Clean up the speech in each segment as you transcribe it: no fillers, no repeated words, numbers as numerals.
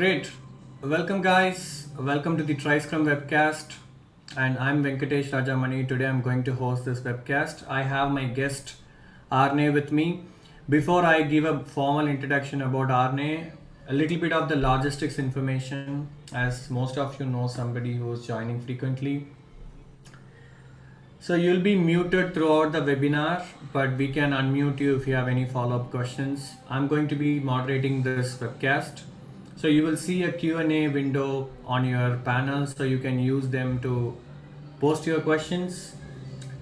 Great. Welcome, guys. Welcome to the Scrum webcast. And I'm Venkatesh Rajamani. Today I'm going to host this webcast. I have my guest Arne with me. Before I give a formal introduction about Arne, a little bit of the logistics information, as most of you know somebody who's joining frequently. So you'll be muted throughout the webinar, but we can unmute you if you have any follow-up questions. I'm going to be moderating this webcast. So you will see a Q&A window on your panel, so you can use them to post your questions.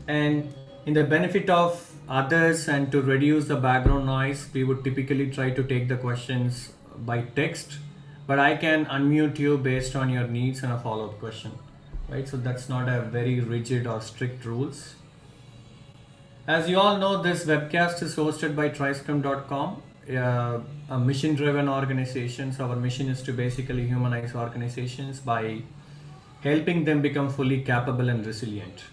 And in the benefit of others and to reduce the background noise, we would typically try to take the questions by text, but I can unmute you based on your needs and a follow-up question, right? So that's not a very rigid or strict rules. As you all know, this webcast is hosted by triscrum.com, a mission-driven organization. So our mission is to basically humanize organizations by helping them become fully capable and resilient.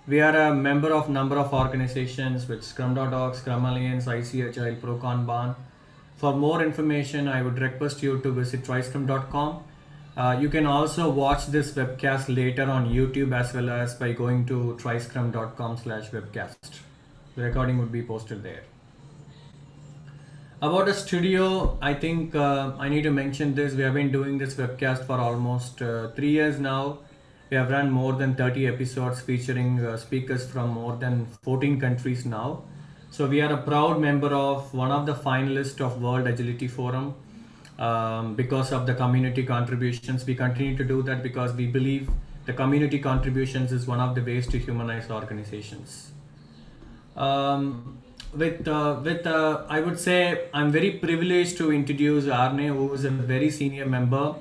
We are a member of number of organizations with Scrum.org, Scrum Alliance, IC Agile, ProKanban. For more information, I would request you to visit triscrum.com. You can also watch this webcast later on YouTube as well as by going to triscrum.com/webcast. The recording would be posted there. About the studio, I think I need to mention this. We have been doing this webcast for almost 3 years now. We have run more than 30 episodes featuring speakers from more than 14 countries now. So we are a proud member of one of the finalists of World Agility Forum. Because of the community contributions, we continue to do that because we believe the community contributions is one of the ways to humanize organizations. I would say I'm very privileged to introduce Arne, who is a very senior member.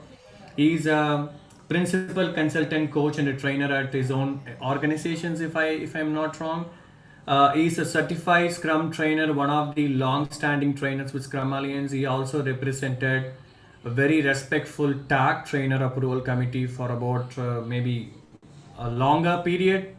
He's a principal consultant, coach, and a trainer at his own organizations. If I'm not wrong, he's a certified Scrum trainer, one of the long-standing trainers with Scrum Alliance. He also represented a very respectful TAC trainer approval committee for about maybe a longer period.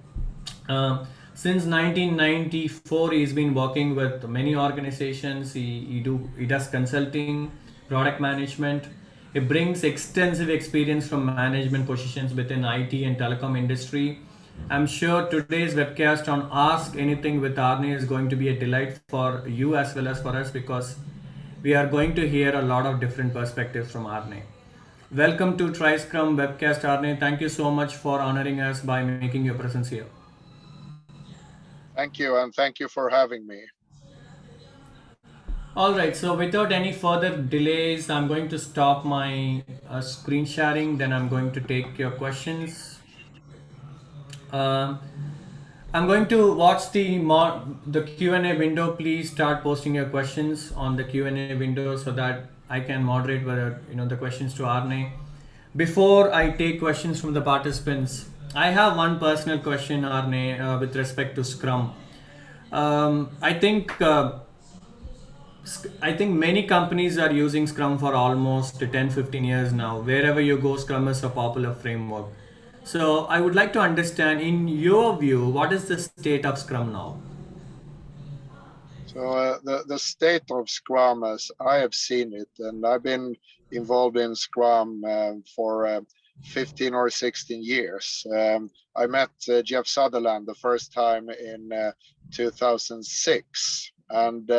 Since 1994, he's been working with many organizations. He does consulting, product management. He brings extensive experience from management positions within IT and telecom industry. I'm sure today's webcast on Ask Anything with Arne is going to be a delight for you as well as for us because we are going to hear a lot of different perspectives from Arne. Welcome to Scrum webcast, Arne. Thank you so much for honoring us by making your presence here. Thank you, and thank you for having me. All right, so without any further delays, I'm going to stop my screen sharing, then I'm going to take your questions. I'm going to watch the Q&A window. Please start posting your questions on the Q&A window so that I can moderate the questions to Arne. Before I take questions from the participants, I have one personal question, Arne, with respect to Scrum. I think many companies are using Scrum for almost 10-15 years now. Wherever you go, Scrum is a popular framework. So I would like to understand, in your view, what is the state of Scrum now? So the state of Scrum, as I have seen it, and I've been involved in Scrum for 15 or 16 years. I met Jeff Sutherland the first time in 2006, and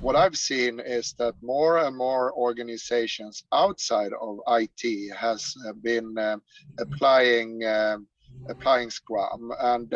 what I've seen is that more and more organizations outside of IT has been applying Scrum, and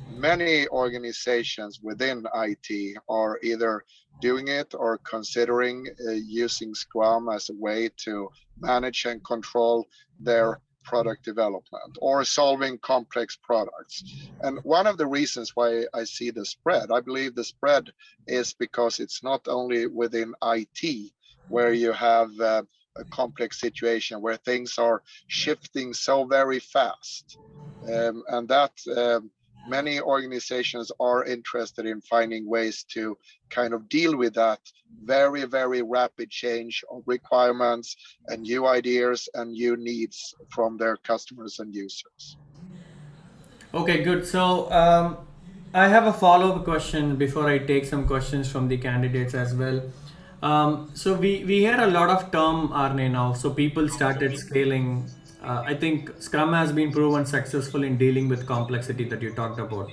many organizations within IT are either doing it or considering using Scrum as a way to manage and control their product development or solving complex products. And one of the reasons why I see the spread, I believe the spread is because it's not only within IT where you have a complex situation where things are shifting so very fast, and that many organizations are interested in finding ways to kind of deal with that very, very rapid change of requirements and new ideas and new needs from their customers and users. Okay, good. So I have a follow-up question before I take some questions from the candidates as well. So we hear a lot of term Arne now. So people started scaling. I think Scrum has been proven successful in dealing with complexity that you talked about.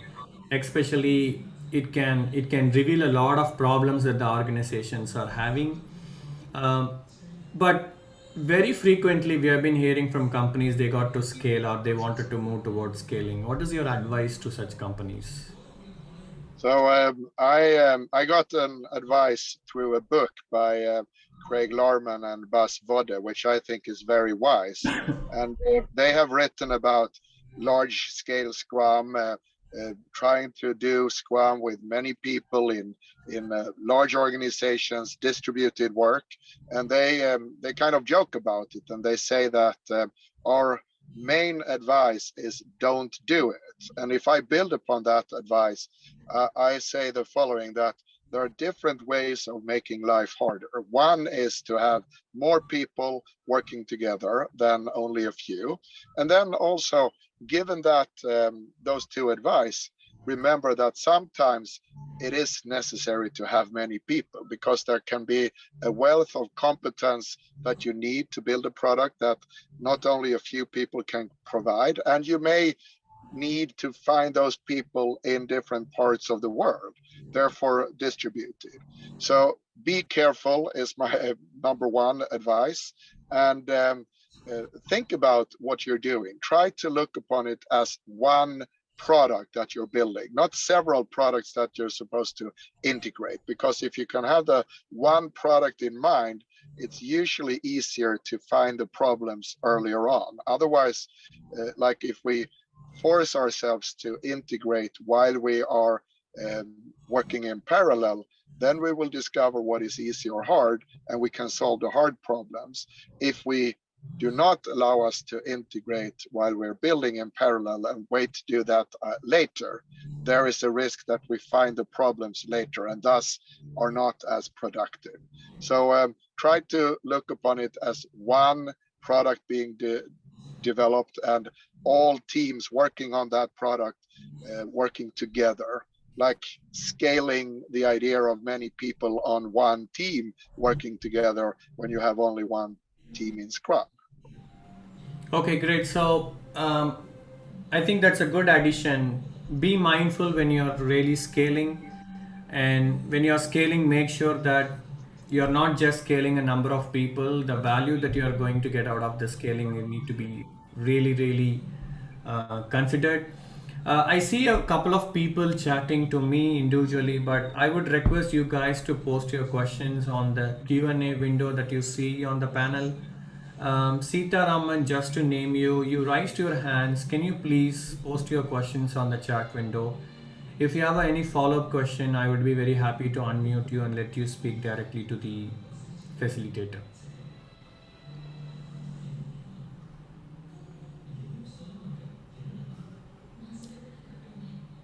Especially, it can reveal a lot of problems that the organizations are having. Um, but very frequently, we have been hearing from companies they got to scale or they wanted to move towards scaling. What is your advice to such companies? So I got an advice through a book by Craig Larman and Bas Vodde, which I think is very wise. And they have written about large scale Scrum, trying to do Scrum with many people in large organizations, distributed work, and they kind of joke about it, and they say that our main advice is don't do it. And if I build upon that advice, I say the following, that there are different ways of making life harder. One is to have more people working together than only a few. And then also, given that those two advice, remember that sometimes it is necessary to have many people because there can be a wealth of competence that you need to build a product that not only a few people can provide, and you may need to find those people in different parts of the world, therefore distributed. So be careful is my number one advice. And think about what you're doing. Try to look upon it as one product that you're building, not several products that you're supposed to integrate. Because if you can have the one product in mind, it's usually easier to find the problems earlier on. Otherwise, like if we force ourselves to integrate while we are working in parallel, then we will discover what is easy or hard, and we can solve the hard problems. If we do not allow us to integrate while we're building in parallel and wait to do that later, there is a risk that we find the problems later and thus are not as productive. So try to look upon it as one product being developed and all teams working on that product working together, like scaling the idea of many people on one team working together when you have only one team in Scrum. Okay, great. So I think that's a good addition. Be mindful when you're really scaling, and when you're scaling, make sure that you're not just scaling a number of people. The value that you are going to get out of the scaling, you need to be really, really considered. I see a couple of people chatting to me individually, but I would request you guys to post your questions on the Q&A window that you see on the panel. Sita Raman, just to name you, you raised your hands. Can you please post your questions on the chat window? If you have any follow-up question, I would be very happy to unmute you and let you speak directly to the facilitator.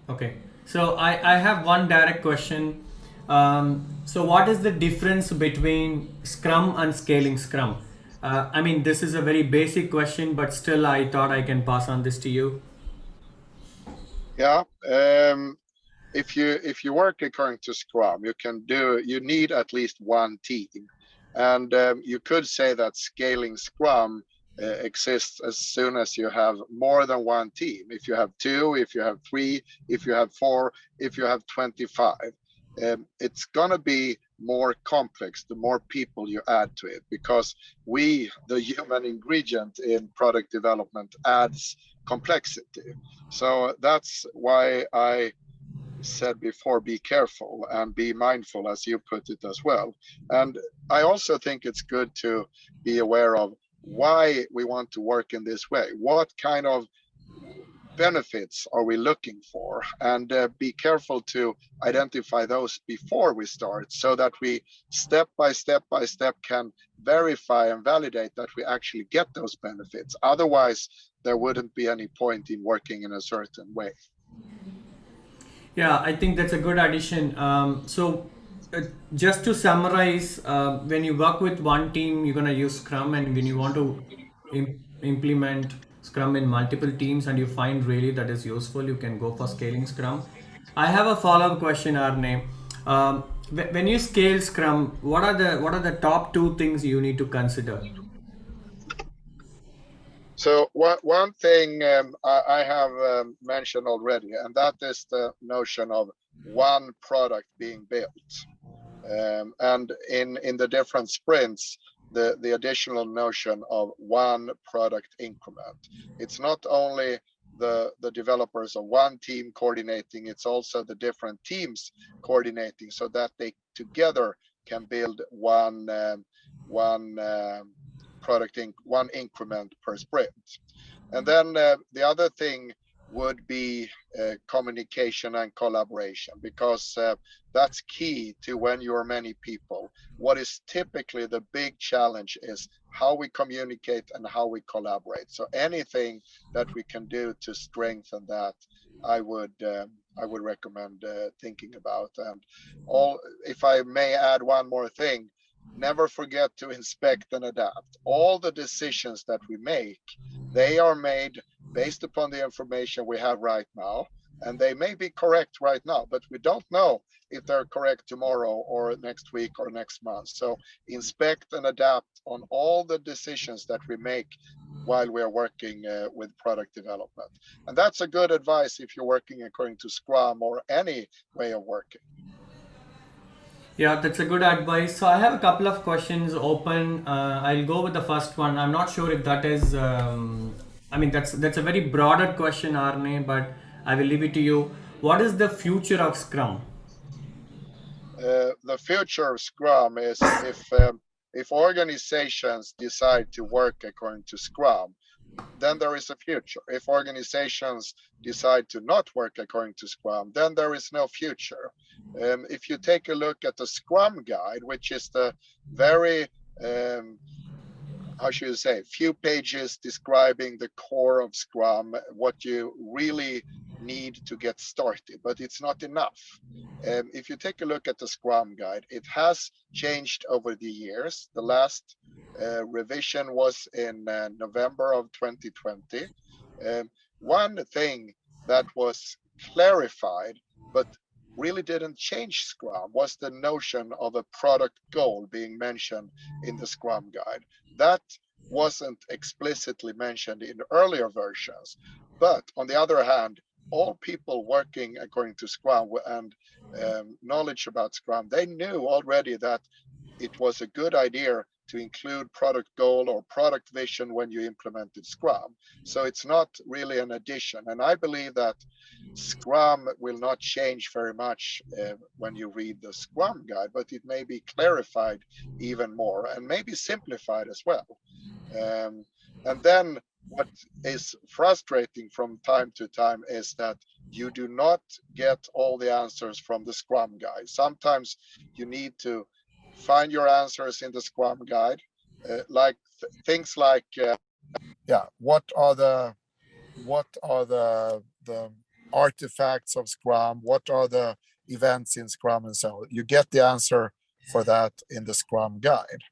Okay, so I have one direct question. So what is the difference between Scrum and scaling Scrum? I mean, this is a very basic question, but still I thought I can pass on this to you. Yeah. If you work according to Scrum, you need at least one team, and you could say that scaling Scrum exists as soon as you have more than one team. If you have two, if you have three, if you have four, if you have 25, it's gonna be more complex the more people you add to it, because the human ingredient in product development, adds complexity. So that's why I said before, be careful and be mindful, as you put it as well. And I also think it's good to be aware of why we want to work in this way. What kind of benefits are we looking for? And be careful to identify those before we start, so that we step by step can verify and validate that we actually get those benefits. Otherwise, there wouldn't be any point in working in a certain way. Yeah, I think that's a good addition. Just to summarize, when you work with one team, you're going to use Scrum, and when you want to implement Scrum in multiple teams and you find really that is useful, you can go for scaling Scrum. I have a follow up question, Arne. When you scale Scrum, what are the top two things you need to consider? So one thing I have mentioned already, and that is the notion of one product being built. And in the different sprints, the additional notion of one product increment. It's not only the developers of one team coordinating, it's also the different teams coordinating so that they together can build one one increment per sprint. And then the other thing would be communication and collaboration, because that's key to when you're many people. What is typically the big challenge is how we communicate and how we collaborate. So anything that we can do to strengthen that, I would recommend thinking about. And if I may add one more thing, never forget to inspect and adapt. All the decisions that we make, they are made based upon the information we have right now, and they may be correct right now, but we don't know if they're correct tomorrow or next week or next month. So inspect and adapt on all the decisions that we make while we're working with product development. And that's a good advice if you're working according to Scrum or any way of working. Yeah, that's a good advice. So I have a couple of questions open. I'll go with the first one. I'm not sure if that is. I mean, that's a very broader question, Arne, but I will leave it to you. What is the future of Scrum? The future of Scrum is if organizations decide to work according to Scrum, then there is a future. If organizations decide to not work according to Scrum, then there is no future. If you take a look at the Scrum Guide, which is the very how should you say, few pages describing the core of Scrum, what you really need to get started, but it's not enough. If you take a look at the Scrum Guide, it has changed over the years. The last revision was in November of 2020. One thing that was clarified, but really didn't change Scrum, was the notion of a product goal being mentioned in the Scrum Guide. That wasn't explicitly mentioned in earlier versions. But on the other hand, all people working according to Scrum and knowledge about Scrum, they knew already that it was a good idea to include product goal or product vision when you implemented Scrum. So it's not really an addition. And I believe that Scrum will not change very much when you read the Scrum Guide, but it may be clarified even more and maybe simplified as well. And then what is frustrating from time to time is that you do not get all the answers from the Scrum Guide. Sometimes you need to find your answers in the Scrum Guide, like things like, what are the artifacts of Scrum? What are the events in Scrum and so on? You get the answer for that in the Scrum Guide.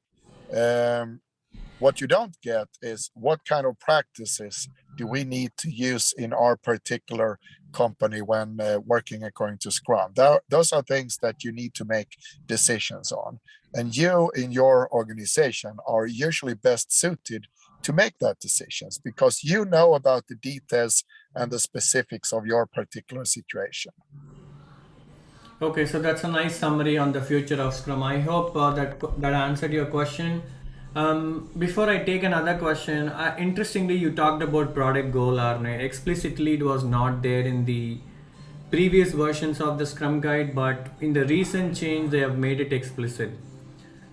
What you don't get is what kind of practices do we need to use in our particular company when working according to Scrum. Those are things that you need to make decisions on. And you in your organization are usually best suited to make that decisions because you know about the details and the specifics of your particular situation. Okay, so that's a nice summary on the future of Scrum. I hope that answered your question. Before I take another question, interestingly, you talked about product goal, Arne. Explicitly, it was not there in the previous versions of the Scrum Guide, but in the recent change, they have made it explicit.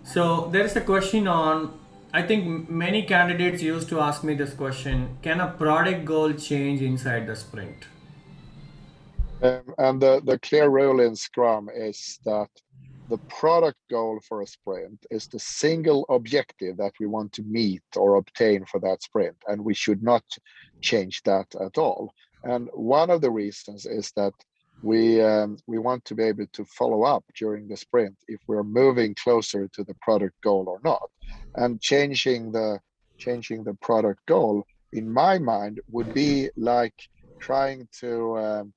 So there is a question on. I think many candidates used to ask me this question: can a product goal change inside the sprint? And the clear rule in Scrum is that the product goal for a sprint is the single objective that we want to meet or obtain for that sprint. And we should not change that at all. And one of the reasons is that we want to be able to follow up during the sprint if we're moving closer to the product goal or not. And changing the product goal, in my mind, would be like trying to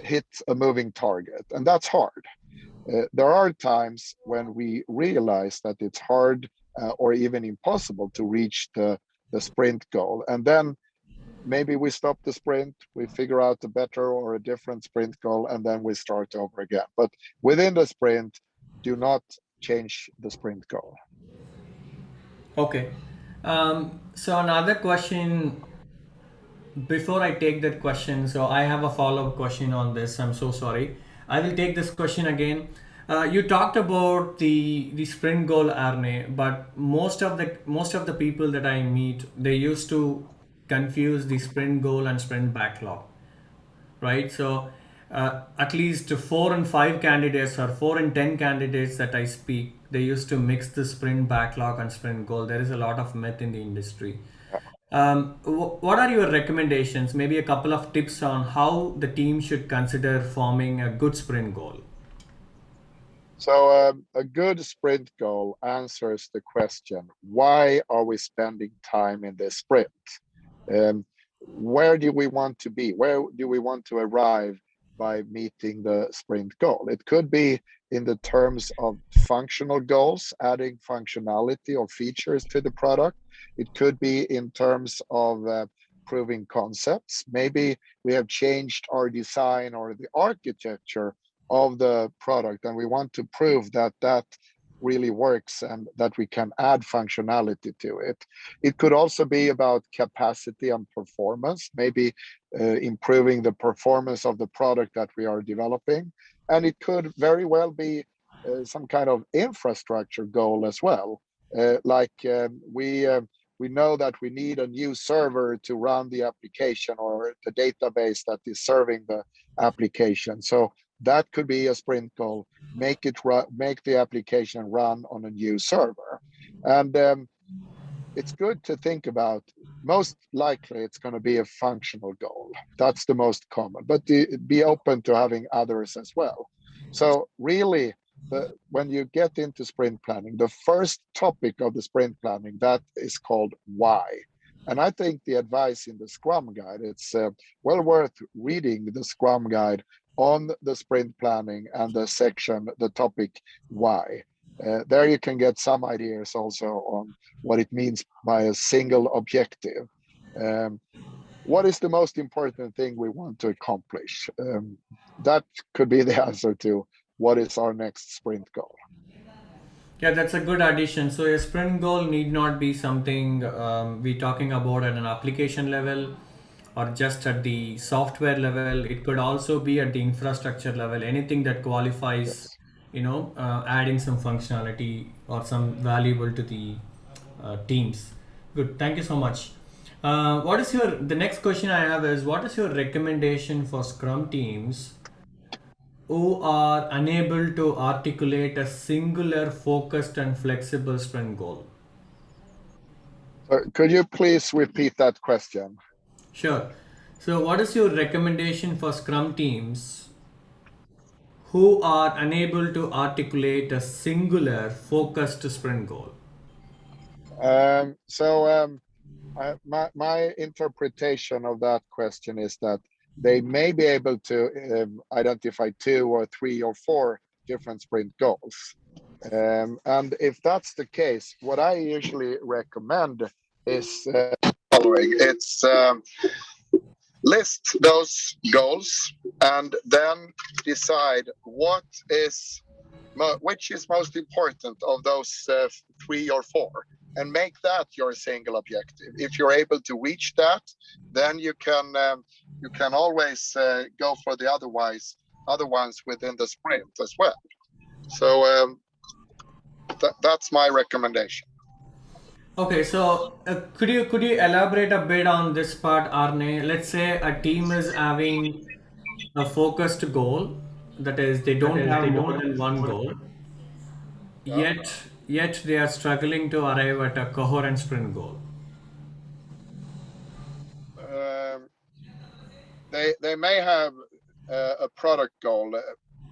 hit a moving target, and that's hard. There are times when we realize that it's hard or even impossible to reach the sprint goal. And then maybe we stop the sprint, we figure out a better or a different sprint goal, and then we start over again. But within the sprint, do not change the sprint goal. Okay. So another question before I take that question, so I have a follow-up question on this. I'm so sorry. I will take this question again. You talked about the sprint goal, Arne, but most of the people that I meet, they used to confuse the sprint goal and sprint backlog, right? So at least 4 and 5 candidates or 4 and 10 candidates that I speak, they used to mix the sprint backlog and sprint goal. There is a lot of myth in the industry. What are your recommendations? Maybe a couple of tips on how the team should consider forming a good sprint goal. So a good sprint goal answers the question, why are we spending time in this sprint? Um, where do we want to be? Where do we want to arrive by meeting the sprint goal? It could be in the terms of functional goals, adding functionality or features to the product. It could be in terms of proving concepts. Maybe we have changed our design or the architecture of the product, and we want to prove that that really works and that we can add functionality to it. It could also be about capacity and performance, maybe improving the performance of the product that we are developing. And it could very well be some kind of infrastructure goal as well. We know that we need a new server to run the application or the database that is serving the application. So that could be a sprint goal. Make the application run on a new server, and it's good to think about. Most likely, it's going to be a functional goal. That's the most common, but be open to having others as well. So really, when you get into sprint planning, the first topic of the sprint planning, that is called why. And I think the advice in the Scrum Guide, it's well worth reading the Scrum Guide on the sprint planning and the section, the topic why. There you can get some ideas also on what it means by a single objective. What is the most important thing we want to accomplish? That could be the answer to what is our next sprint goal. Yeah, that's a good addition. So a sprint goal need not be something we talking about at an application level or just at the software level. It could also be at the infrastructure level. Anything that qualifies, Yes. adding some functionality or some valuable to the teams. Good. Thank you so much. The next question I have is, what is your recommendation for Scrum teams who are unable to articulate a singular, focused, and flexible sprint goal? So could you please repeat that question? Sure. So, what is your recommendation for Scrum teams who are unable to articulate a singular, focused sprint goal? My interpretation of that question is that they may be able to identify 2 or 3 or 4 different sprint goals. And if that's the case, what I usually recommend is following. It's list those goals and then decide which is most important of those 3 or 4, and make that your single objective. If you're able to reach that, then you can always go for the other ones within the sprint as well. So that's my recommendation. Okay, so could you elaborate a bit on this part, Arne? Let's say a team is having a focused goal, that is, they don't have more than one goal, Yeah. yet they are struggling to arrive at a coherent sprint goal. Um, they may have a product goal,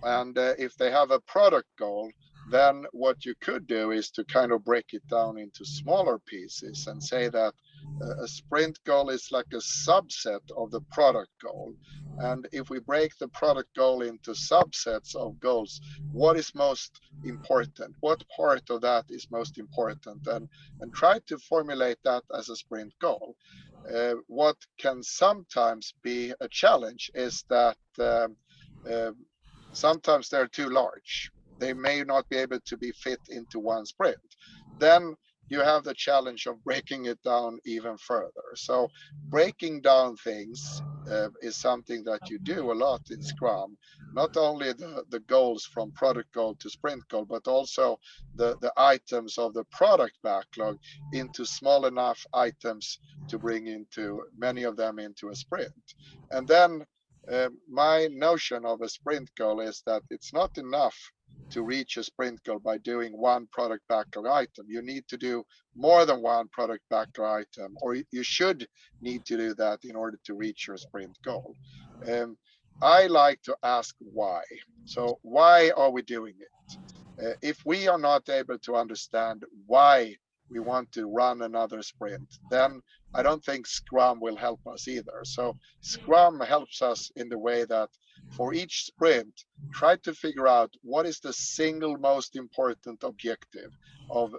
and if they have a product goal, then what you could do is to kind of break it down into smaller pieces and say that a sprint goal is like a subset of the product goal. And if we break the product goal into subsets of goals, what is most important? What part of that is most important? And try to formulate that as a sprint goal. What can sometimes be a challenge is that uh, sometimes they're too large. They may not be able to be fit into one sprint. Then you have the challenge of breaking it down even further. So breaking down things is something that you do a lot in Scrum, not only the goals from product goal to sprint goal, but also the items of the product backlog into small enough items to bring into many of them into a sprint. And then my notion of a sprint goal is that it's not enough to reach a sprint goal by doing one product backlog item. You need to do more than one product backlog item, or you should need to do that in order to reach your sprint goal. Um, I like to ask why. So why are we doing it? If we are not able to understand why we want to run another sprint, then I don't think Scrum will help us either. So Scrum helps us in the way that for each sprint, try to figure out what is the single most important objective of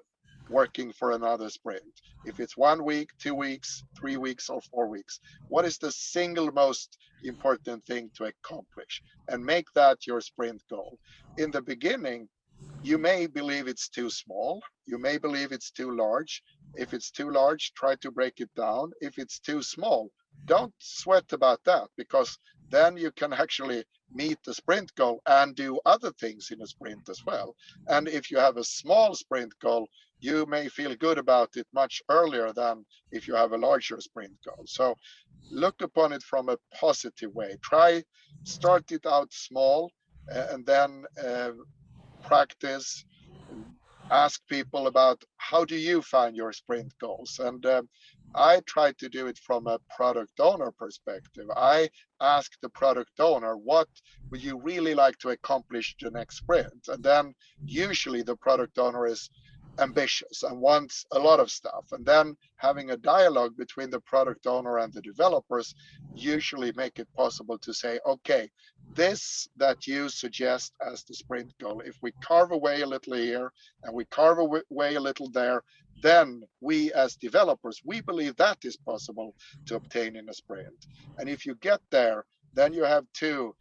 working for another sprint. If it's 1 week, 2 weeks, 3 weeks, or 4 weeks, what is the single most important thing to accomplish? And make that your sprint goal. In the beginning, you may believe it's too small. You may believe it's too large. If it's too large, try to break it down. If it's too small, don't sweat about that, because then you can actually meet the sprint goal and do other things in a sprint as well. And if you have a small sprint goal, you may feel good about it much earlier than if you have a larger sprint goal. So look upon it from a positive way. Start it out small, and then practice, ask people about how do you find your sprint goals. And I try to do it from a product owner perspective. I ask the product owner, what would you really like to accomplish the next sprint? And then usually the product owner is ambitious and wants a lot of stuff. And then having a dialogue between the product owner and the developers usually make it possible to say, okay, this that you suggest as the sprint goal, if we carve away a little here and we carve away a little there, then we as developers, we believe that is possible to obtain in a sprint. And if you get there, then you have two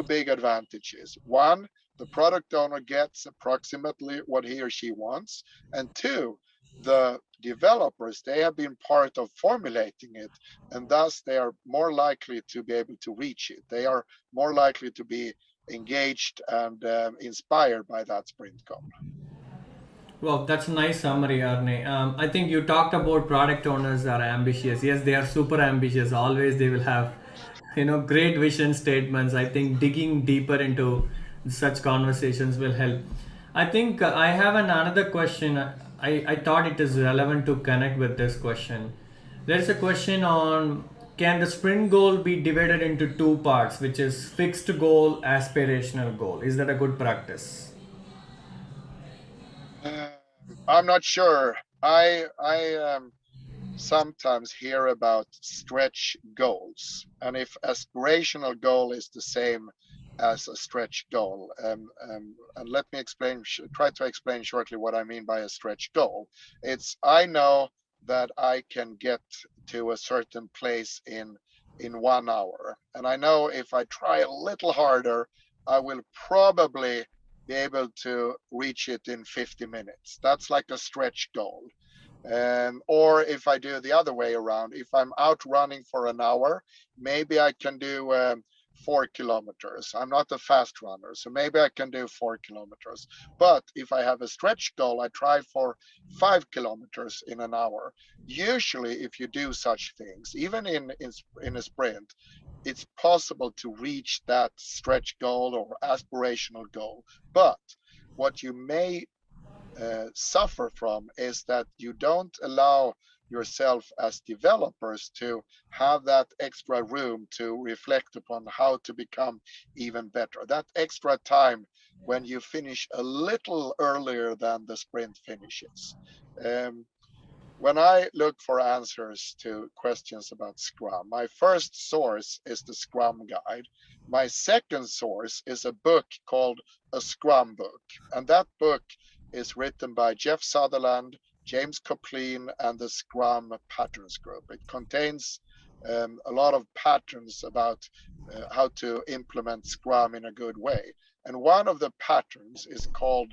big advantages. One, the product owner gets approximately what he or she wants. And two, the developers, they have been part of formulating it, and thus they are more likely to be able to reach it. They are more likely to be engaged and inspired by that sprint goal. Well, that's a nice summary, Arne. I think you talked about product owners are ambitious. Yes, they are super ambitious. Always they will have, great vision statements. I think digging deeper into such conversations will help. I think I have another question. I thought it is relevant to connect with this question. There's a question on, can the sprint goal be divided into two parts, which is fixed goal, aspirational goal? Is that a good practice? Uh, I'm not sure. I sometimes hear about stretch goals, and if aspirational goal is the same as a stretch goal, and let me try to explain shortly what I mean by a stretch goal. It's, I know that I can get to a certain place in 1 hour, and I know if I try a little harder, I will probably be able to reach it in 50 minutes. That's like a stretch goal. Or if I do the other way around, if I'm out running for an hour, maybe I can do 4 kilometers. I'm not a fast runner, so maybe I can do 4 kilometers. But if I have a stretch goal, I try for 5 kilometers in an hour. Usually, if you do such things, even in a sprint, it's possible to reach that stretch goal or aspirational goal. But what you may suffer from is that you don't allow yourself as developers to have that extra room to reflect upon how to become even better. That extra time when you finish a little earlier than the sprint finishes. Um, when I look for answers to questions about Scrum, my first source is the Scrum Guide. My second source is a book called A Scrum Book. And that book is written by Jeff Sutherland, James Copeland, and the Scrum Patterns Group. It contains a lot of patterns about how to implement Scrum in a good way. And one of the patterns is called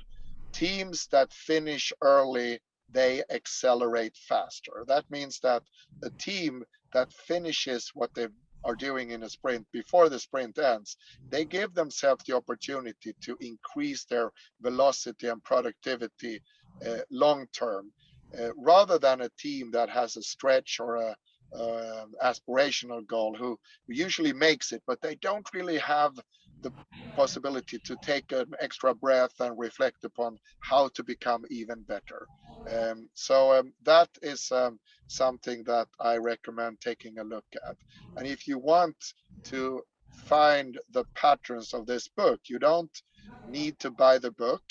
teams that finish early, they accelerate faster. That means that a team that finishes what they are doing in a sprint before the sprint ends, they give themselves the opportunity to increase their velocity and productivity long term, rather than a team that has a stretch or a aspirational goal who usually makes it, but they don't really have the possibility to take an extra breath and reflect upon how to become even better. That is something that I recommend taking a look at. And if you want to find the patterns of this book, you don't need to buy the book.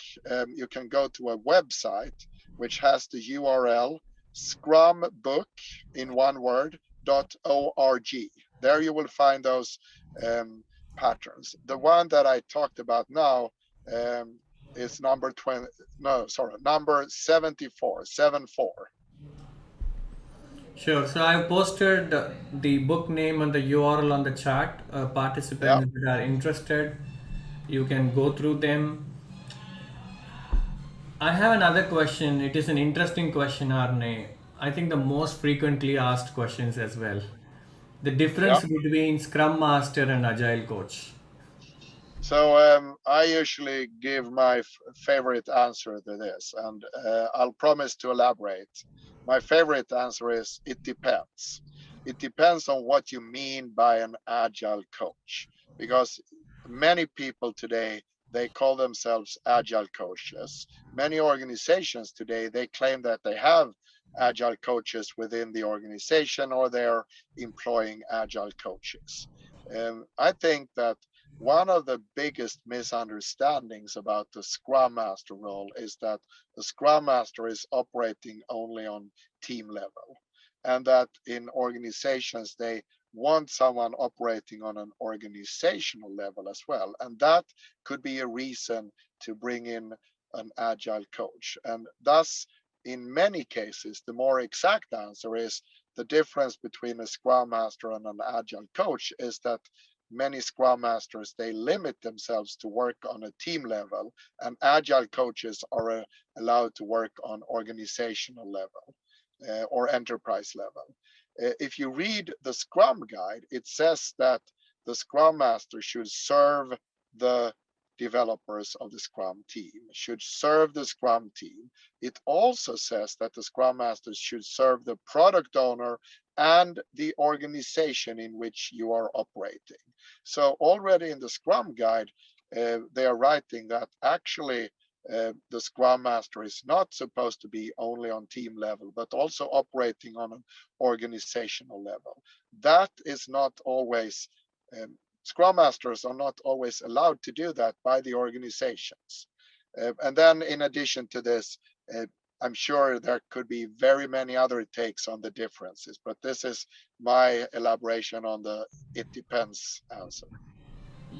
You can go to a website which has the URL scrumbook in one word .org. There you will find those patterns. The one that I talked about now is number 20, no, sorry, number 74, 74. Sure. So I've posted the book name and the URL on the chat. Yeah. Participants that are interested, you can go through them. I have another question. It is an interesting question, Arne. I think the most frequently asked questions as well. The Yeah. difference between Scrum Master and Agile Coach. So I usually give my favorite answer to this, and I'll promise to elaborate. My favorite answer is it depends. It depends on what you mean by an agile coach, because many people today, they call themselves agile coaches. Many organizations today, they claim that they have agile coaches within the organization, or they're employing agile coaches. I think that one of the biggest misunderstandings about the Scrum Master role is that the Scrum Master is operating only on team level, and that in organizations they want someone operating on an organizational level as well. And that could be a reason to bring in an agile coach. And thus, in many cases, the more exact answer is the difference between a Scrum Master and an agile coach is that many Scrum Masters, they limit themselves to work on a team level, and agile coaches are allowed to work on organizational level or enterprise level. If you read the Scrum Guide, it says that the Scrum Master should serve the developers of the Scrum team, should serve the Scrum team. It also says that the Scrum Master should serve the product owner and the organization in which you are operating. So already in the Scrum Guide, they are writing that actually the Scrum Master is not supposed to be only on team level, but also operating on an organizational level. That is not always, Scrum Masters are not always allowed to do that by the organizations. And then in addition to this, I'm sure there could be very many other takes on the differences, but this is my elaboration on the it depends answer.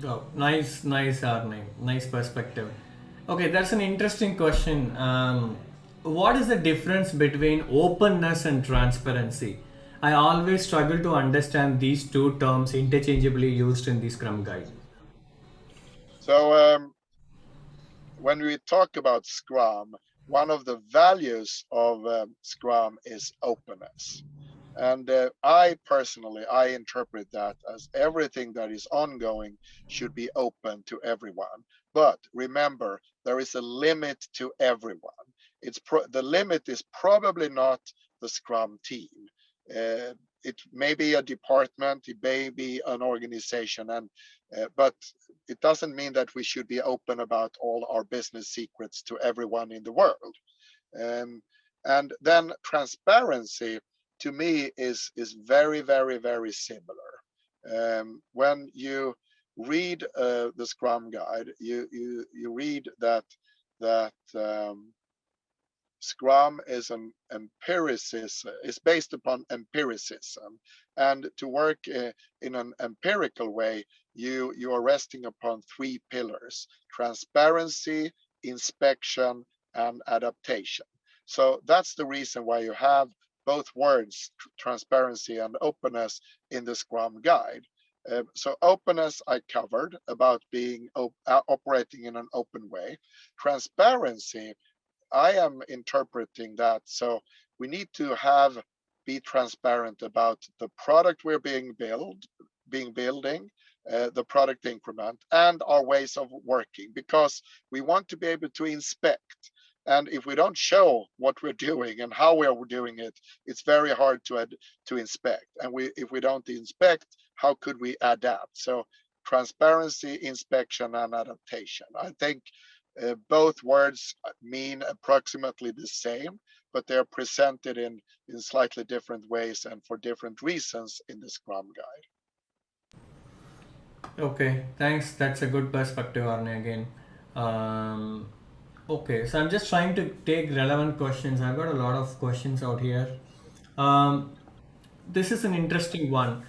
Oh, nice, Arne. Nice perspective. Okay, that's an interesting question. What is the difference between openness and transparency? I always struggle to understand these two terms interchangeably used in the Scrum Guide. So when we talk about Scrum, one of the values of Scrum is openness. And I personally, I interpret that as everything that is ongoing should be open to everyone. But remember, there is a limit to everyone. The limit is probably not the Scrum team. Uh, it may be a department, it may be an organization, and but it doesn't mean that we should be open about all our business secrets to everyone in the world. Um, and then transparency. to me is very, very, very similar. When you read the Scrum Guide, you read that Scrum is an empiricism, is based upon empiricism, and to work in an empirical way, you are resting upon three pillars: transparency, inspection, and adaptation. So that's the reason why you have both words, transparency and openness, in the Scrum Guide. So openness I covered, about being operating in an open way. Transparency, I am interpreting that. So we need to be transparent about the product we're building, the product increment, and our ways of working, because we want to be able to inspect. And if we don't show what we're doing and how we're doing it, it's very hard to inspect. And if we don't inspect, how could we adapt? So transparency, inspection, and adaptation. I think both words mean approximately the same, but they're presented in slightly different ways and for different reasons in the Scrum Guide. Okay, thanks. That's a good perspective, Arne, again. Um, okay, so I'm just trying to take relevant questions. I've got a lot of questions out here. Um, this is an interesting one.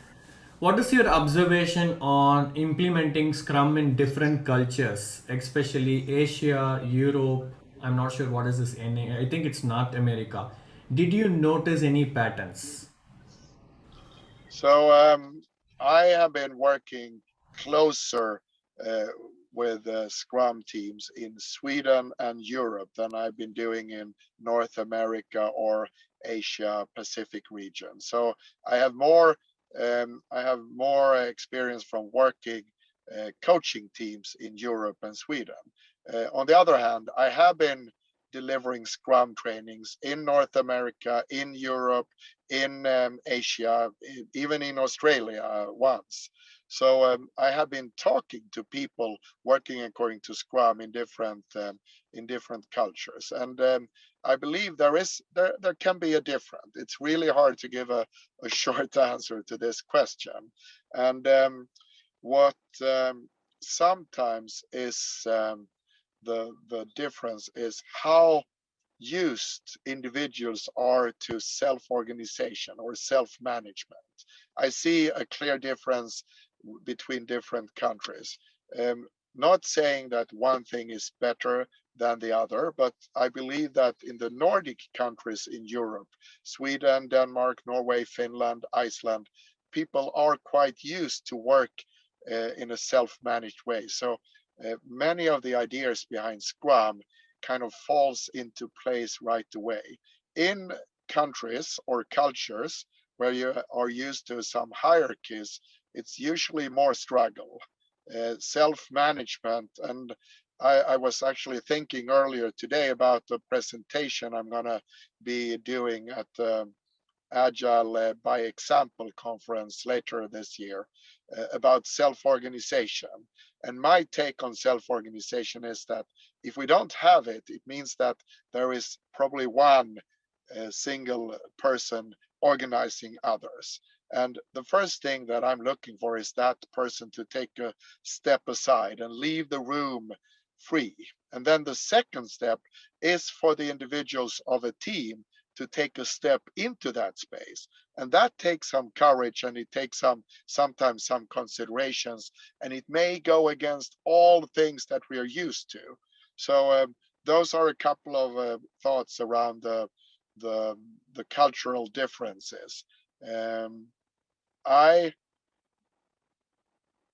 What is your observation on implementing Scrum in different cultures, especially Asia, Europe? I'm not sure what is this NA. I think it's North America. Did you notice any patterns? So I have been working closer uh, with Scrum teams in Sweden and Europe than I've been doing in North America or Asia Pacific region. So I have more experience from working coaching teams in Europe and Sweden. On the other hand, I have been delivering Scrum trainings in North America, in Europe, in Asia, even in Australia once. So I have been talking to people working according to Scrum in different cultures, and I believe there can be a difference. It's really hard to give a short answer to this question, and what sometimes is the difference is how used individuals are to self-organization or self-management. I see a clear difference between different countries. Not saying that one thing is better than the other, but I believe that in the Nordic countries in Europe, Sweden, Denmark, Norway, Finland, Iceland, people are quite used to work in a self-managed way. So many of the ideas behind Scrum kind of falls into place right away. In countries or cultures where you are used to some hierarchies, it's usually more struggle, self-management. And I was actually thinking earlier today about the presentation I'm going to be doing at the Agile by Example conference later this year about self-organization. And my take on self-organization is that if we don't have it, it means that there is probably one single person organizing others. And the first thing that I'm looking for is that person to take a step aside and leave the room free. And then the second step is for the individuals of a team to take a step into that space. And that takes some courage, and it takes sometimes some considerations, and it may go against all the things that we are used to. So those are a couple of thoughts around the cultural differences.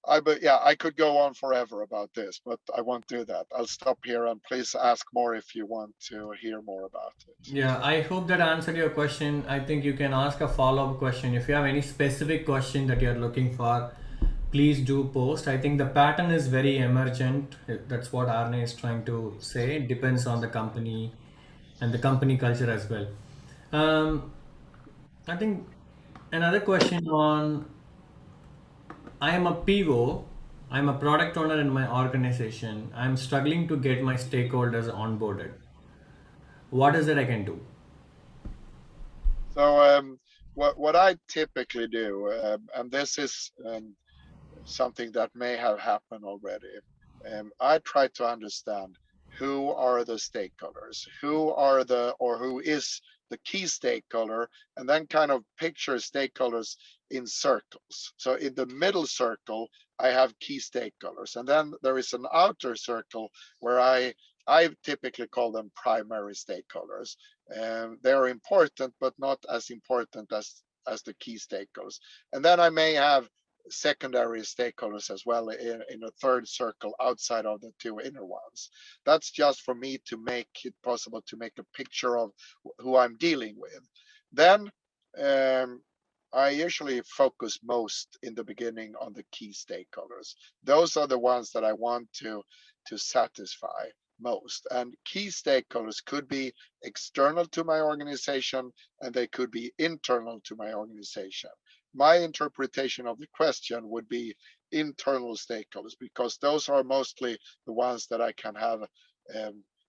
But yeah, I could go on forever about this, but I won't do that. I'll stop here, and please ask more if you want to hear more about it. Yeah, I hope that answered your question. I think you can ask a follow-up question. If you have any specific question that you're looking for, please do post. I think the pattern is very emergent. That's what Arne is trying to say. It depends on the company and the company culture as well. Um, I think another question on I am a PO, I'm a product owner in my organization. I'm struggling to get my stakeholders onboarded. What is it I can do? So what I typically do, and this is something that may have happened already. I try to understand who are the stakeholders, who is the key stakeholder, and then kind of picture stakeholders in circles. So in the middle circle, I have key stakeholders, and then there is an outer circle where I typically call them primary stakeholders. They are important, but not as important as the key stakeholders. And then I may have secondary stakeholders as well in a third circle outside of the two inner ones. That's just for me to make it possible to make a picture of who I'm dealing with. Then I usually focus most in the beginning on the key stakeholders. Those are the ones that I want to satisfy most. And key stakeholders could be external to my organization and they could be internal to my organization. My interpretation of the question would be internal stakeholders, because those are mostly the ones that I can have,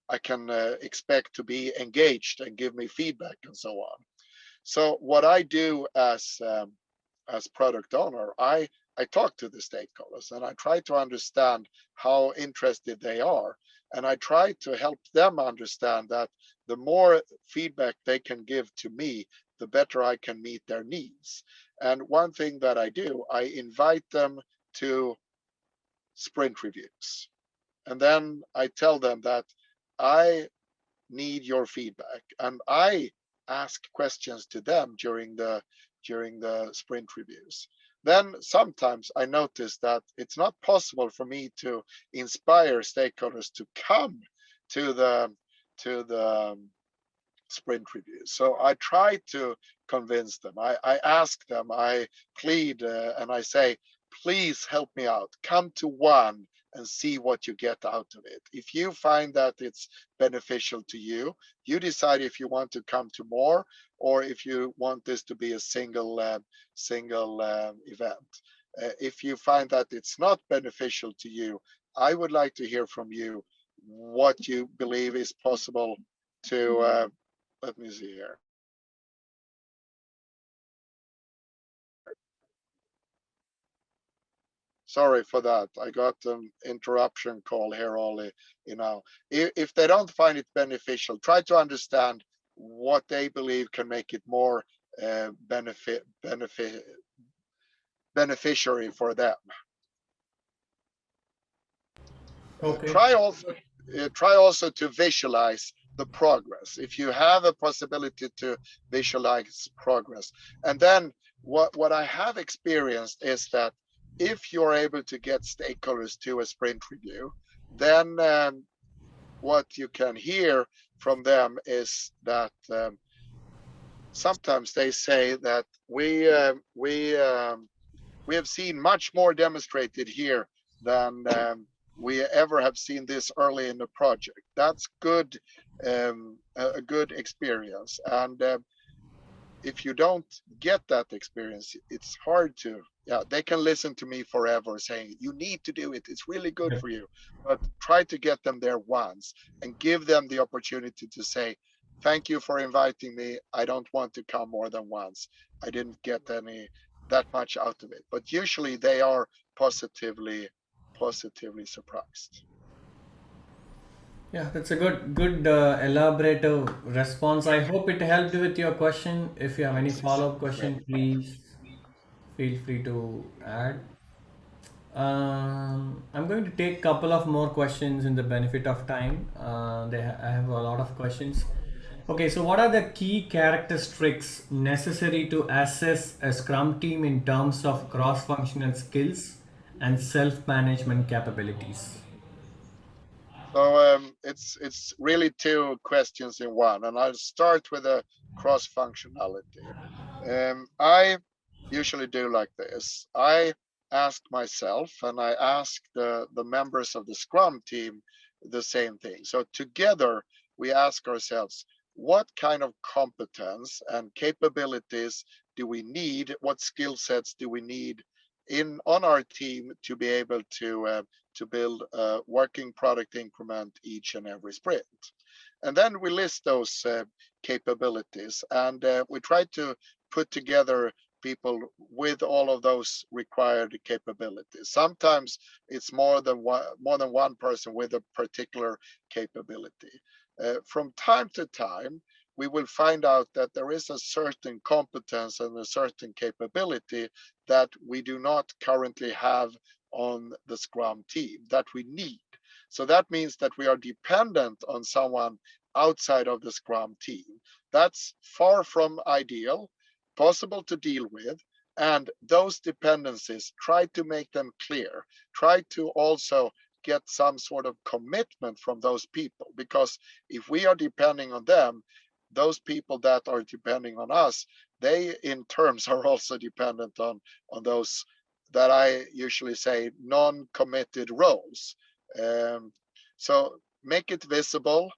I can expect to be engaged and give me feedback and so on. So what I do as product owner, I talk to the stakeholders and I try to understand how interested they are. And I try to help them understand that the more feedback they can give to me, the better I can meet their needs. And one thing that I do, I invite them to sprint reviews. And then I tell them that I need your feedback. And I ask questions to them during the sprint reviews. Then sometimes I notice that it's not possible for me to inspire stakeholders to come to the sprint reviews. So I try to convince them. I ask them, I plead, and I say, please help me out. Come to one and see what you get out of it. If you find that it's beneficial to you, you decide if you want to come to more or if you want this to be a single event. If you find that it's not beneficial to you, I would like to hear from you what you believe is possible to let me see here. Sorry for that. I got an interruption call here only, you know. If they don't find it beneficial, try to understand what they believe can make it more beneficiary for them. Okay. Try also to visualize the progress. If you have a possibility to visualize progress, and then what I have experienced is that if you're able to get stakeholders to a sprint review, then what you can hear from them is that sometimes they say that we have seen much more demonstrated here than we ever have seen this early in the project. That's good, a good experience. And if you don't get that experience, it's hard to, yeah, they can listen to me forever saying, you need to do it. It's really good for you. But try to get them there once and give them the opportunity to say, thank you for inviting me. I don't want to come more than once. I didn't get that much out of it. But usually they are positively surprised. Yeah, that's a good elaborative response. I hope it helped with your question. If you have any Yes, yes, follow-up great. question, please feel free to add. I'm going to take a couple of more questions in the benefit of time. I have a lot of questions. Okay, so what are the key characteristics necessary to assess a Scrum team in terms of cross-functional skills and self-management capabilities? So it's really two questions in one, and I'll start with a cross functionality. I usually do like this. I ask myself, and I ask the members of the Scrum team the same thing. So together we ask ourselves, what kind of competence and capabilities do we need? What skill sets do we need on our team to be able to build a working product increment each and every sprint? And then we list those capabilities, and we try to put together people with all of those required capabilities. Sometimes it's more than one person with a particular capability. From time to time, we will find out that there is a certain competence and a certain capability that we do not currently have on the Scrum team that we need. So that means that we are dependent on someone outside of the Scrum team. That's far from ideal, possible to deal with, and those dependencies, try to make them clear. Try to also get some sort of commitment from those people, because if we are depending on them, those people that are depending on us, they in terms are also dependent on those that I usually say non-committed roles. So make it visible,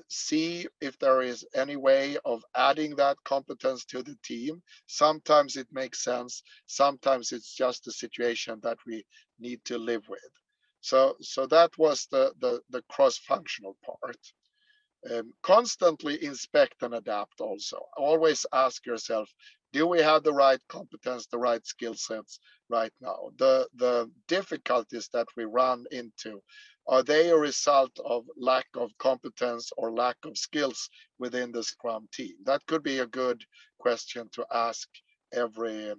see if there is any way of adding that competence to the team. Sometimes it makes sense, sometimes it's just a situation that we need to live with. So that was the cross-functional part. Constantly inspect and adapt also. Always ask yourself, do we have the right competence, the right skill sets right now? The difficulties that we run into, are they a result of lack of competence or lack of skills within the Scrum team? That could be a good question to ask every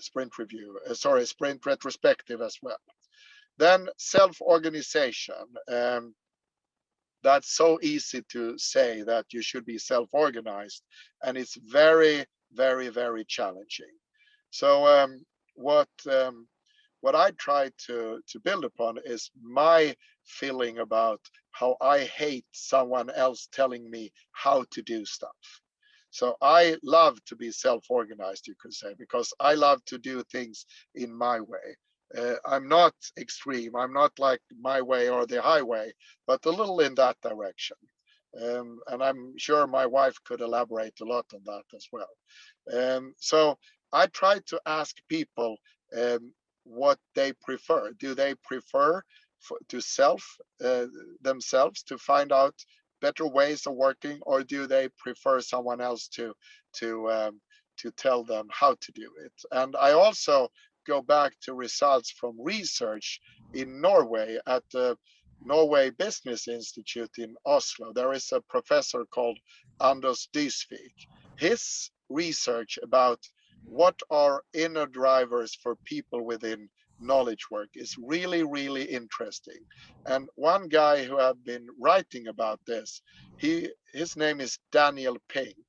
sprint review, sprint retrospective as well. Then self-organization. That's so easy to say that you should be self-organized, and it's very, very, very challenging. So what I try to build upon is my feeling about how I hate someone else telling me how to do stuff. So I love to be self-organized, you could say, because I love to do things in my way. I'm not extreme. I'm not like my way or the highway, but a little in that direction. And I'm sure my wife could elaborate a lot on that as well. So I try to ask people what they prefer. Do they prefer to themselves to find out better ways of working, or do they prefer someone else to tell them how to do it? And I also go back to results from research in Norway at the Norway Business Institute in Oslo. There is a professor called Arnes. His research about what are inner drivers for people within knowledge work is really, really interesting. And one guy who have been writing about this, his name is Daniel Pink.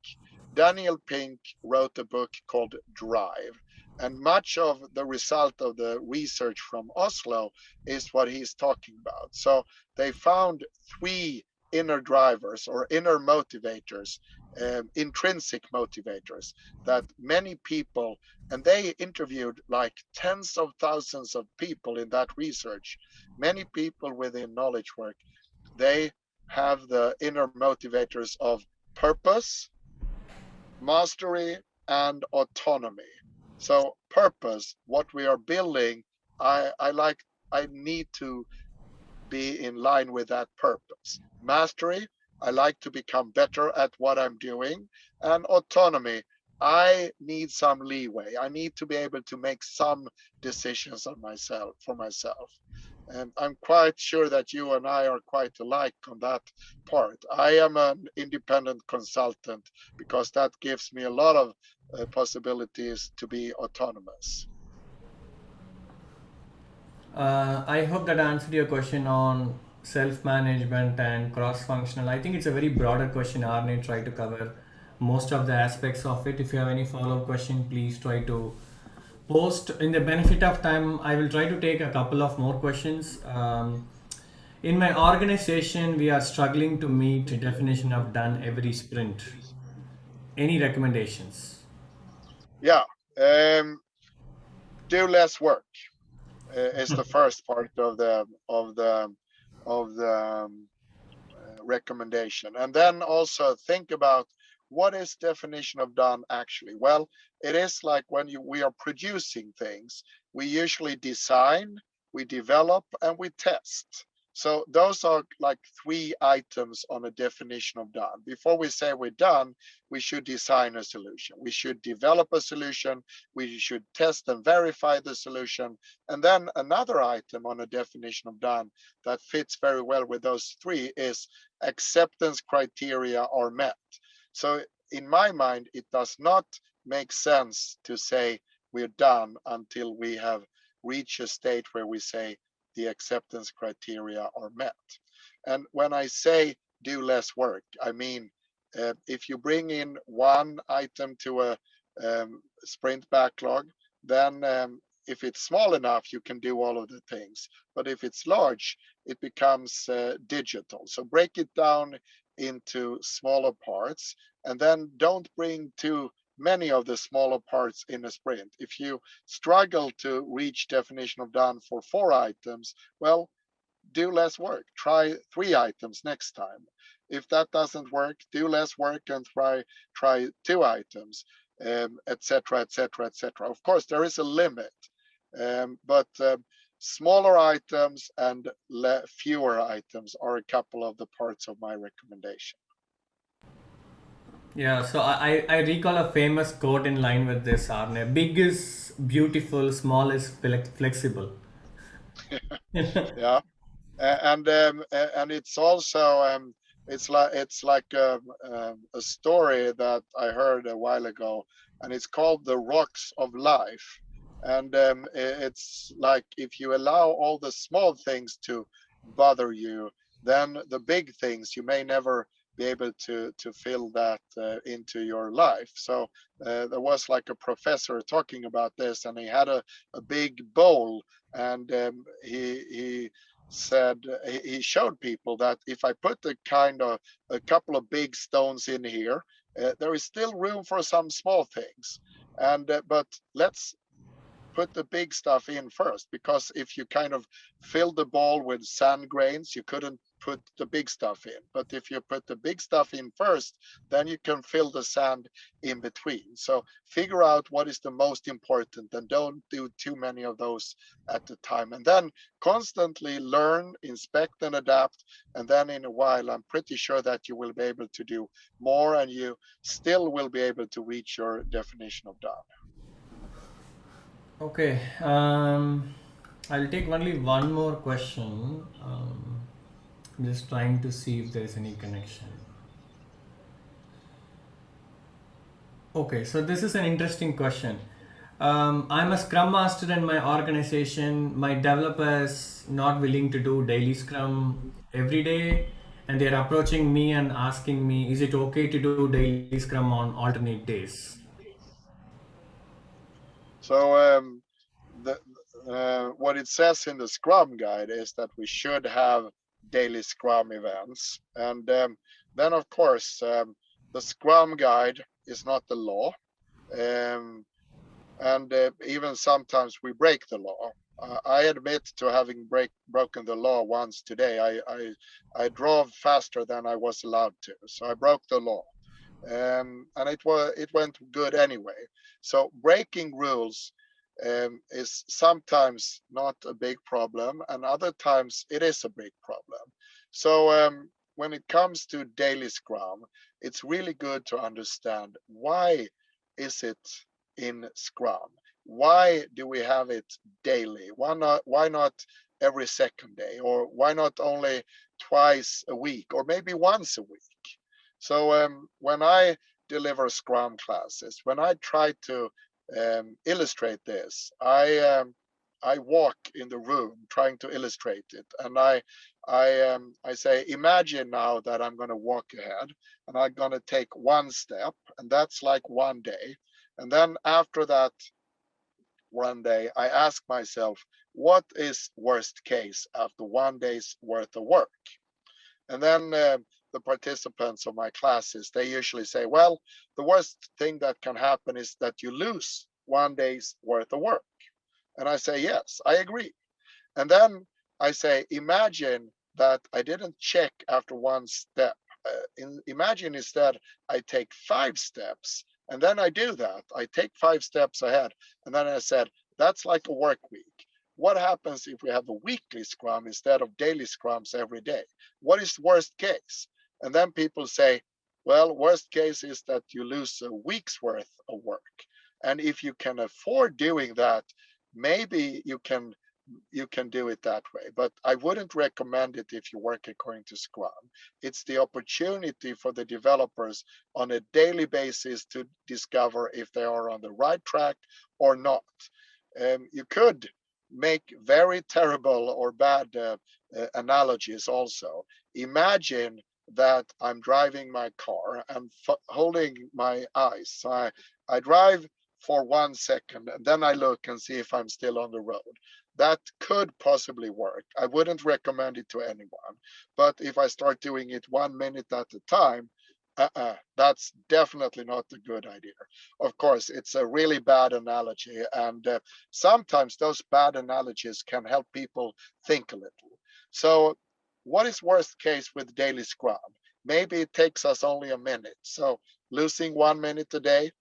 Daniel Pink wrote a book called Drive. And much of the result of the research from Oslo is what he's talking about. So they found 3 inner drivers or inner motivators, intrinsic motivators, that many people, and they interviewed like tens of thousands of people in that research, many people within knowledge work, they have the inner motivators of purpose, mastery, and autonomy. So purpose, what we are building, I need to be in line with that purpose. Mastery, I like to become better at what I'm doing. And autonomy, I need some leeway. I need to be able to make some decisions for myself. And I'm quite sure that you and I are quite alike on that part. I am an independent consultant because that gives me a lot of possibilities to be autonomous. I hope that answered your question on self-management and cross-functional. I think it's a very broader question. Arne tried to cover most of the aspects of it. If you have any follow-up question, please try to post. In the benefit of time, I will try to take a couple of more questions. In my organization, we are struggling to meet the definition of done every sprint. Any recommendations? Yeah, do less work is the first part of the recommendation, and then also think about what is definition of done actually. Well, it is like when we are producing things, we usually design, we develop, and we test. So those are like 3 items on a definition of done. Before we say we're done, we should design a solution. We should develop a solution. We should test and verify the solution. And then another item on a definition of done that fits very well with those 3 is acceptance criteria are met. So in my mind, it does not make sense to say we're done until we have reached a state where we say the acceptance criteria are met. And when I say do less work, I mean, if you bring in 1 item to a sprint backlog, then if it's small enough, you can do all of the things. But if it's large, it becomes digital. So break it down into smaller parts, and then don't bring too many of the smaller parts in a sprint. If you struggle to reach definition of done for 4 items, well, do less work. Try 3 items next time. If that doesn't work, do less work and try 2 items, etc., etc., etc. Of course, there is a limit, but smaller items and fewer items are a couple of the parts of my recommendation. Yeah, so I recall a famous quote in line with this, Arne. Big is beautiful, small is flexible. Yeah. And it's also it's like a story that I heard a while ago, and it's called the rocks of life. And it's like if you allow all the small things to bother you, then the big things you may never be able to fill that into your life. So there was like a professor talking about this, and he had a big bowl, and he said he showed people that if I put a couple of big stones in here, there is still room for some small things, and but let's put the big stuff in first, because if you kind of fill the ball with sand grains, you couldn't put the big stuff in. But if you put the big stuff in first, then you can fill the sand in between. So figure out what is the most important and don't do too many of those at the time. And then constantly learn, inspect, and adapt. And then in a while, I'm pretty sure that you will be able to do more, and you still will be able to reach your definition of done. Okay, I'll take only one more question. I'm just trying to see if there is any connection. Okay, so this is an interesting question. I'm a Scrum Master in my organization. My developers not willing to do daily Scrum every day, and they're approaching me and asking me, "Is it okay to do daily Scrum on alternate days?" So the what it says in the Scrum guide is that we should have daily Scrum events, and then of course the Scrum guide is not the law, um, and even sometimes we break the law. I admit to having broken the law once today. I drove faster than I was allowed to, so I broke the law, and it went good anyway. So breaking rules is sometimes not a big problem, and other times it is a big problem. So when it comes to daily Scrum, it's really good to understand why is it in Scrum? Why do we have it daily? Why not every second day? Or why not only twice a week, or maybe once a week? So when I deliver Scrum classes, when I try to illustrate this, I walk in the room trying to illustrate it, and I say, imagine now that I'm going to walk ahead, and I'm going to take 1 step, and that's like 1 day, and then after that 1 day, I ask myself, what is worst case after 1 day's worth of work? And then the participants of my classes, they usually say, well, the worst thing that can happen is that you lose 1 day's worth of work. And I say, yes, I agree. And then I say, imagine that I didn't check after 1 step. Imagine instead I take 5 steps, and then I do that. I take 5 steps ahead, and then I said, that's like a work week. what happens if we have a weekly Scrum instead of daily Scrums every day? What is worst case? And then people say, well, worst case is that you lose a week's worth of work. And if you can afford doing that, maybe you can do it that way. But I wouldn't recommend it if you work according to Scrum. It's the opportunity for the developers on a daily basis to discover if they are on the right track or not. You could make very terrible or bad analogies also. Imagine that I'm driving my car and holding my eyes. So I drive for 1 second and then I look and see if I'm still on the road. That could possibly work. I wouldn't recommend it to anyone. But if I start doing it 1 minute at a time, that's definitely not a good idea. Of course, it's a really bad analogy, and sometimes those bad analogies can help people think a little. So what is worst case with daily Scrum? Maybe it takes us only a minute. So losing 1 minute a day,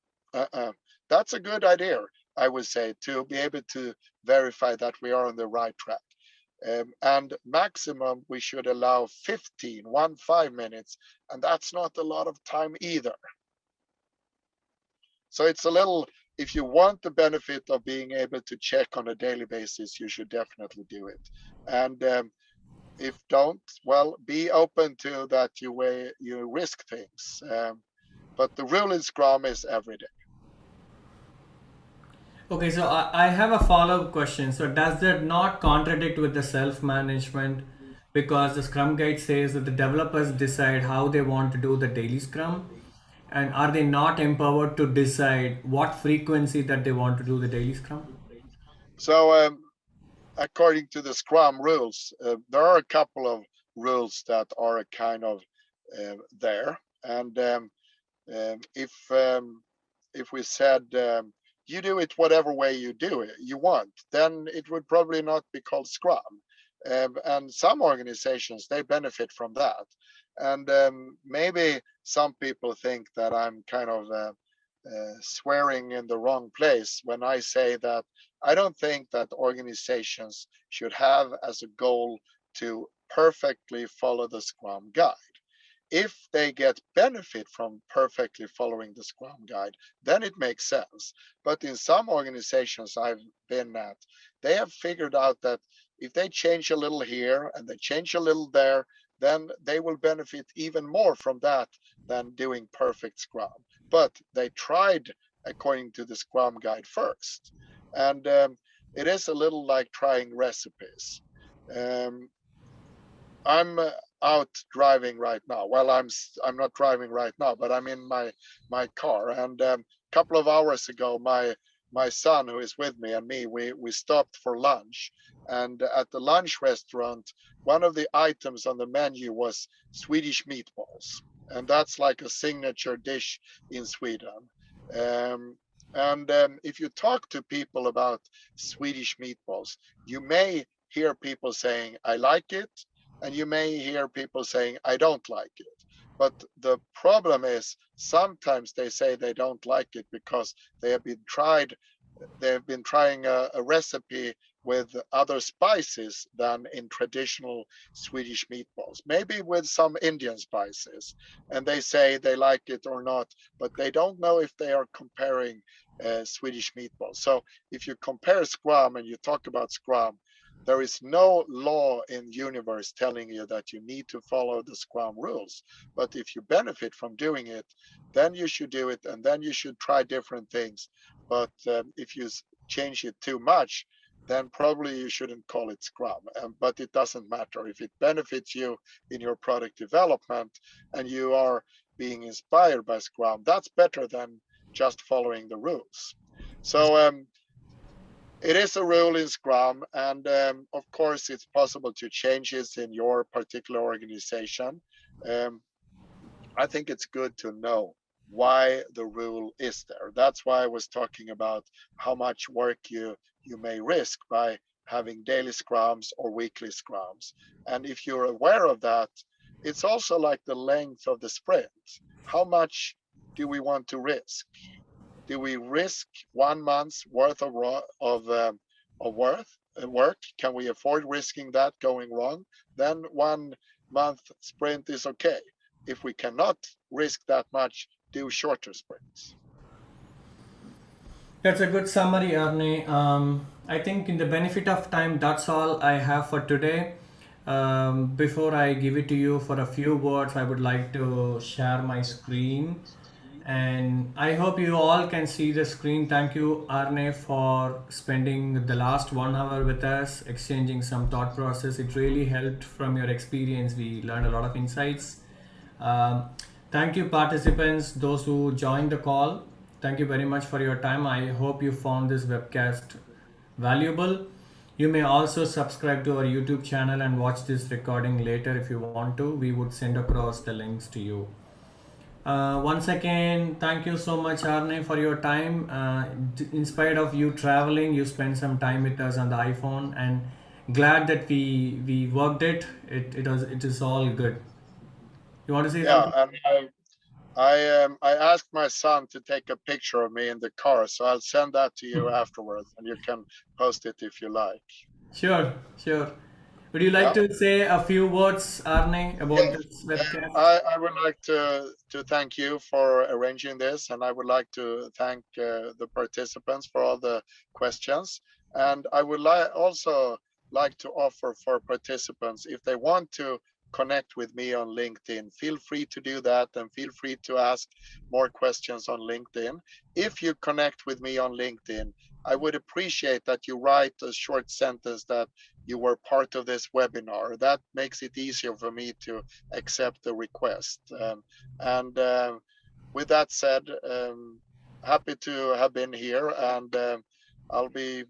that's a good idea, I would say, to be able to verify that we are on the right track. And maximum, we should allow 5 minutes, and that's not a lot of time either. So it's a little, if you want the benefit of being able to check on a daily basis, you should definitely do it. And if don't, well, be open to that you risk things. But the rule in Scrum is every day. Okay, so I have a follow-up question. So does that not contradict with the self-management? Because the Scrum Guide says that the developers decide how they want to do the daily Scrum, and are they not empowered to decide what frequency that they want to do the daily Scrum? So according to the Scrum rules, there are a couple of rules that are a kind of there. And if we said you do it whatever way you want, then it would probably not be called Scrum. And some organizations, they benefit from that. And maybe some people think that I'm kind of swearing in the wrong place when I say that I don't think that organizations should have as a goal to perfectly follow the Scrum Guide. If they get benefit from perfectly following the Scrum Guide, then it makes sense. But in some organizations I've been at, they have figured out that if they change a little here and they change a little there, then they will benefit even more from that than doing perfect Scrum. But they tried according to the Scrum Guide first. And it is a little like trying recipes. Um, I'm out driving right now. Well, I'm not driving right now, but I'm in my car. And a couple of hours ago, my son, who is with me, and me, we stopped for lunch. And at the lunch restaurant, one of the items on the menu was Swedish meatballs, and that's like a signature dish in Sweden. Um, and if you talk to people about Swedish meatballs, you may hear people saying, "I like it," and you may hear people saying, "I don't like it." But the problem is sometimes they say they don't like it because they have been trying a recipe with other spices than in traditional Swedish meatballs, maybe with some Indian spices, and they say they like it or not, but they don't know if they are comparing Swedish meatballs. So if you compare Scrum and you talk about Scrum, there is no law in the universe telling you that you need to follow the Scrum rules. But if you benefit from doing it, then you should do it, and then you should try different things. But if you change it too much, then probably you shouldn't call it Scrum. But it doesn't matter. If it benefits you in your product development and you are being inspired by Scrum, that's better than just following the rules. So it is a rule in Scrum, and of course, it's possible to change it in your particular organization. Um, I think it's good to know why the rule is there. That's why I was talking about how much work you may risk by having daily Scrums or weekly Scrums. And if you're aware of that, it's also like the length of the sprint. How much do we want to risk? Do we risk 1 month's worth of worth work? Can we afford risking that going wrong? Then 1 month sprint is okay. If we cannot risk that much, do shorter sprints. That's a good summary, Arne. I think in the benefit of time, that's all I have for today. Before I give it to you for a few words, I would like to share my screen. And I hope you all can see the screen. Thank you, Arne, for spending the last 1 hour with us, exchanging some thought process. It really helped from your experience. We learned a lot of insights. Um, Thank you, participants, those who joined the call. Thank you very much for your time. I hope you found this webcast valuable. You may also subscribe to our YouTube channel and watch this recording later if you want to. We would send across the links to you. Once again, thank you so much, Arne, for your time. In spite of you traveling, you spent some time with us on the iPhone, and glad that we worked it. It is all good. You want to say Yeah, something? and I asked my son to take a picture of me in the car, so I'll send that to you afterwards, and you can post it if you like. Sure, sure. Would you like Yeah. to say a few words, Arne, about Yes. this webcast? I would like to thank you for arranging this, and I would like to thank the participants for all the questions. And I would also like to offer for participants, if they want to connect with me on LinkedIn, feel free to do that, and feel free to ask more questions on LinkedIn. If you connect with me on LinkedIn, I would appreciate that you write a short sentence that you were part of this webinar. That makes it easier for me to accept the request. And with that said, happy to have been here, and I'll be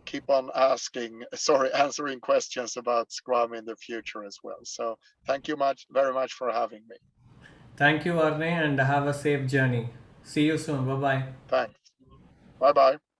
keep on answering questions about Scrum in the future as well. So thank you very much for having me. Thank you, Arne, and have a safe journey. See you soon. Bye bye. Thanks. Bye bye.